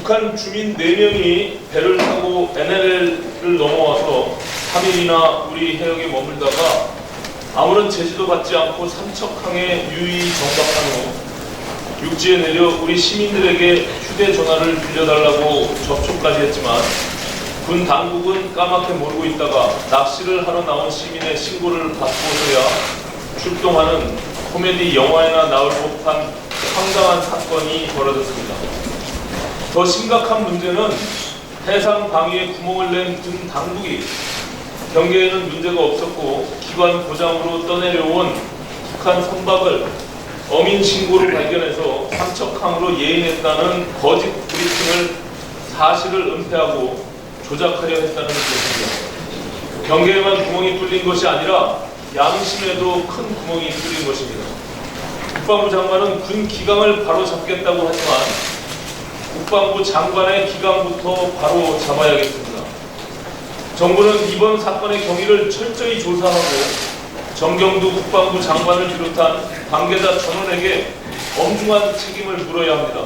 북한 주민 4명이 배를 타고 NLL을 넘어와서 3일이나 우리 해역에 머물다가 아무런 제지도 받지 않고 삼척항에 유의 정박한 후 육지에 내려 우리 시민들에게 휴대전화를 빌려달라고 접촉까지 했지만 군 당국은 까맣게 모르고 있다가 낚시를 하러 나온 시민의 신고를 받고서야 출동하는 코미디 영화에나 나올 법한 황당한 사건이 벌어졌습니다. 더 심각한 문제는 해상 방위에 구멍을 낸 군 당국이 경계에는 문제가 없었고 기관 고장으로 떠내려온 북한 선박을 어민 신고로 발견해서 삼척항으로 예인했다는 거짓 브리핑을 사실을 은폐하고 조작하려 했다는 것입니다. 경계에만 구멍이 뚫린 것이 아니라 양심에도 큰 구멍이 뚫린 것입니다. 국방부 장관은 군 기강을 바로 잡겠다고 하지만 국방부 장관의 기강부터 바로 잡아야겠습니다. 정부는 이번 사건의 경위를 철저히 조사하고 정경두 국방부 장관을 비롯한 관계자 전원에게 엄중한 책임을 물어야 합니다.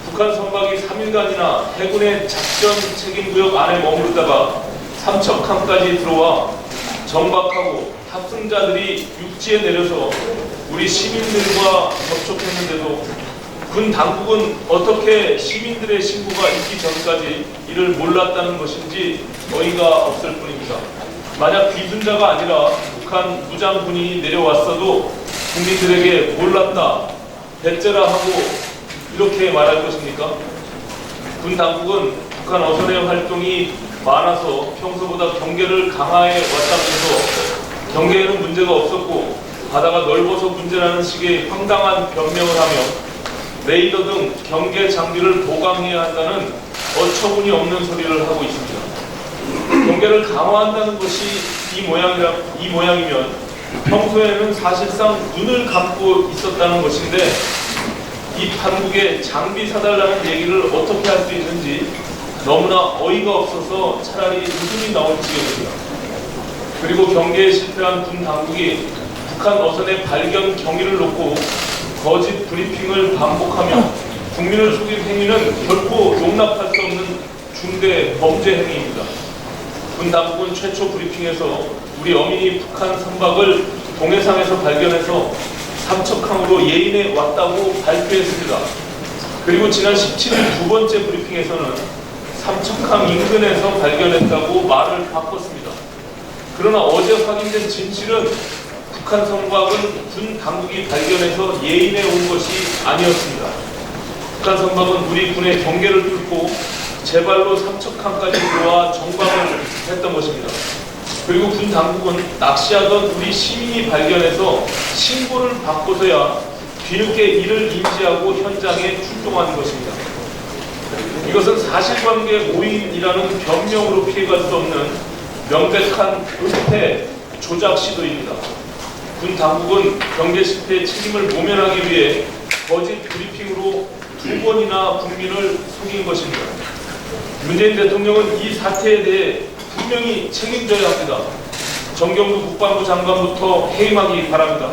북한 선박이 3일간이나 해군의 작전 책임구역 안에 머무르다가 삼척항까지 들어와 정박하고 탑승자들이 육지에 내려서 우리 시민들과 접촉했는데도 군 당국은 어떻게 시민들의 신고가 있기 전까지 이를 몰랐다는 것인지 어이가 없을 뿐입니다. 만약 비순자가 아니라 북한 무장군이 내려왔어도 국민들에게 몰랐다, 배째라 하고 이렇게 말할 것입니까? 군 당국은 북한 어선의 활동이 많아서 평소보다 경계를 강화해 왔다면서 경계에는 문제가 없었고 바다가 넓어서 문제라는 식의 황당한 변명을 하며 레이더 등 경계 장비를 보강해야 한다는 어처구니 없는 소리를 하고 있습니다. 경계를 강화한다는 것이 이 모양이면 평소에는 사실상 눈을 감고 있었다는 것인데 이 판국에 장비 사달라는 얘기를 어떻게 할 수 있는지 너무나 어이가 없어서 차라리 웃음이 나올 지경입니다. 그리고 경계에 실패한 군 당국이 북한 어선의 발견 경위를 놓고 거짓 브리핑을 반복하며 국민을 속인 행위는 결코 용납할 수 없는 중대 범죄 행위입니다. 군 당국은 최초 브리핑에서 우리 어민이 북한 선박을 동해상에서 발견해서 삼척항으로 예인해 왔다고 발표했습니다. 그리고 지난 17일 두 번째 브리핑에서는 삼척항 인근에서 발견했다고 말을 바꿨습니다. 그러나 어제 확인된 진실은 북한 선박은 군 당국이 발견해서 예인해 온 것이 아니었습니다. 북한 선박은 우리 군의 경계를 뚫고 제발로 삼척항까지 들어와 정박을 했던 것입니다. 그리고 군 당국은 낚시하던 우리 시민이 발견해서 신고를 받고서야 뒤늦게 이를 인지하고 현장에 출동한 것입니다. 이것은 사실관계 오인이라는 변명으로 피해갈 수 없는 명백한 은폐 조작 시도입니다. 군 당국은 경계 실패의 책임을 모면하기 위해 거짓 브리핑으로 2번이나 국민을 속인 것입니다. 문재인 대통령은 이 사태에 대해 분명히 책임져야 합니다. 정경두 국방부 장관부터 해임하기 바랍니다.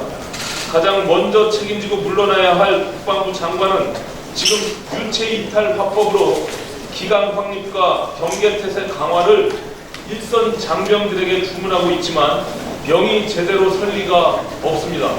가장 먼저 책임지고 물러나야 할 국방부 장관은 지금 유체이탈 화법으로 기강 확립과 경계태세 강화를 일선 장병들에게 주문하고 있지만 병이 제대로 설 리가 없습니다.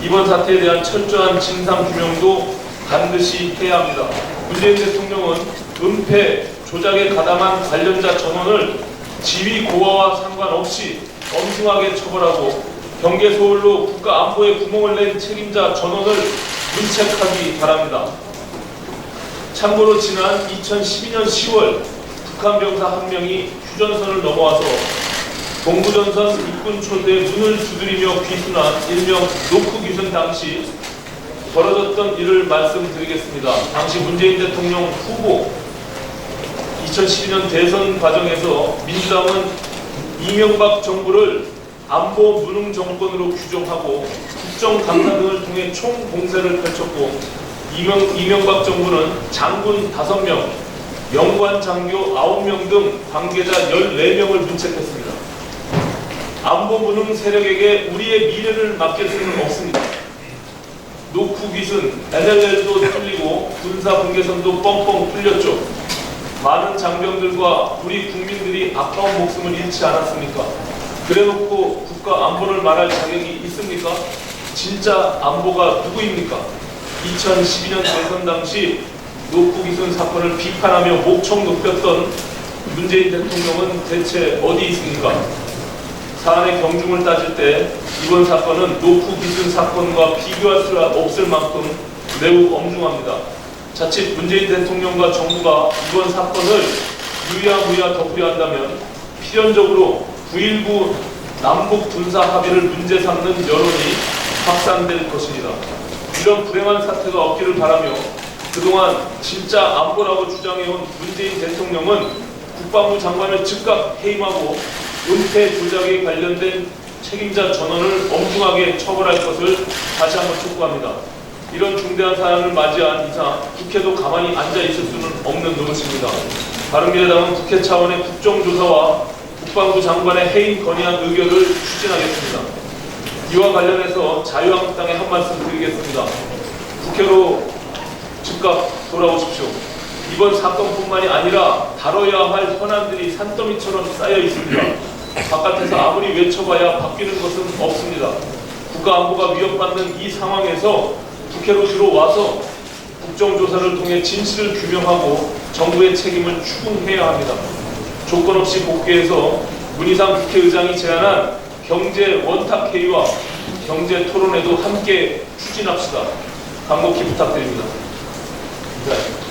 이번 사태에 대한 철저한 진상규명도 반드시 해야 합니다. 문재인 대통령은 은폐, 조작에 가담한 관련자 전원을 지위 고하와 상관없이 엄중하게 처벌하고 경계 소홀로 국가 안보에 구멍을 낸 책임자 전원을 문책하기 바랍니다. 참고로 지난 2012년 10월 북한 병사 한 명이 휴전선을 넘어와서 동부전선 입군초대에 문을 두드리며 귀순한 일명 노크 귀순 당시 벌어졌던 일을 말씀드리겠습니다. 당시 문재인 대통령 후보 2012년 대선 과정에서 민주당은 이명박 정부를 안보 무능 정권으로 규정하고 국정감사 등을 통해 총공세를 펼쳤고 이명박 정부는 장군 5명, 영관 장교 9명 등 관계자 14명을 문책했습니다. 안보 무능 세력에게 우리의 미래를 맡길 수는 없습니다. 노후 기순, NLL도 뚫리고 군사 분계선도 뻥뻥 뚫렸죠. 많은 장병들과 우리 국민들이 아까운 목숨을 잃지 않았습니까? 그래놓고 국가 안보를 말할 자격이 있습니까? 진짜 안보가 누구입니까? 2012년 대선 당시 노후 기순 사건을 비판하며 목청 높였던 문재인 대통령은 대체 어디 있습니까? 사안의 경중을 따질 때 이번 사건은 노후 기순 사건과 비교할 수 없을 만큼 매우 엄중합니다. 자칫 문재인 대통령과 정부가 이번 사건을 유야무야 덮으려 한다면 필연적으로 9.19 남북 군사 합의를 문제 삼는 여론이 확산될 것입니다. 이런 불행한 사태가 없기를 바라며 그동안 진짜 안보라고 주장해온 문재인 대통령은 국방부 장관을 즉각 해임하고 은폐 조작에 관련된 책임자 전원을 엄중하게 처벌할 것을 다시 한번 촉구합니다. 이런 중대한 사안을 맞이한 이상 국회도 가만히 앉아 있을 수는 없는 노릇입니다. 바른미래당은 국회 차원의 국정조사와 국방부 장관의 해임 건의안 의결을 추진하겠습니다. 이와 관련해서 자유한국당에 한 말씀 드리겠습니다. 국회로 즉각 돌아오십시오. 이번 사건뿐만이 아니라 다뤄야 할 현안들이 산더미처럼 쌓여 있습니다. 바깥에서 아무리 외쳐봐야 바뀌는 것은 없습니다. 국가안보가 위협받는 이 상황에서 국회로 들어와서 국정조사를 통해 진실을 규명하고 정부의 책임을 추궁해야 합니다. 조건 없이 복귀해서 문희상 국회의장이 제안한 경제 원탁회의와 경제 토론회도 함께 추진합시다. 간곡히 부탁드립니다. 네.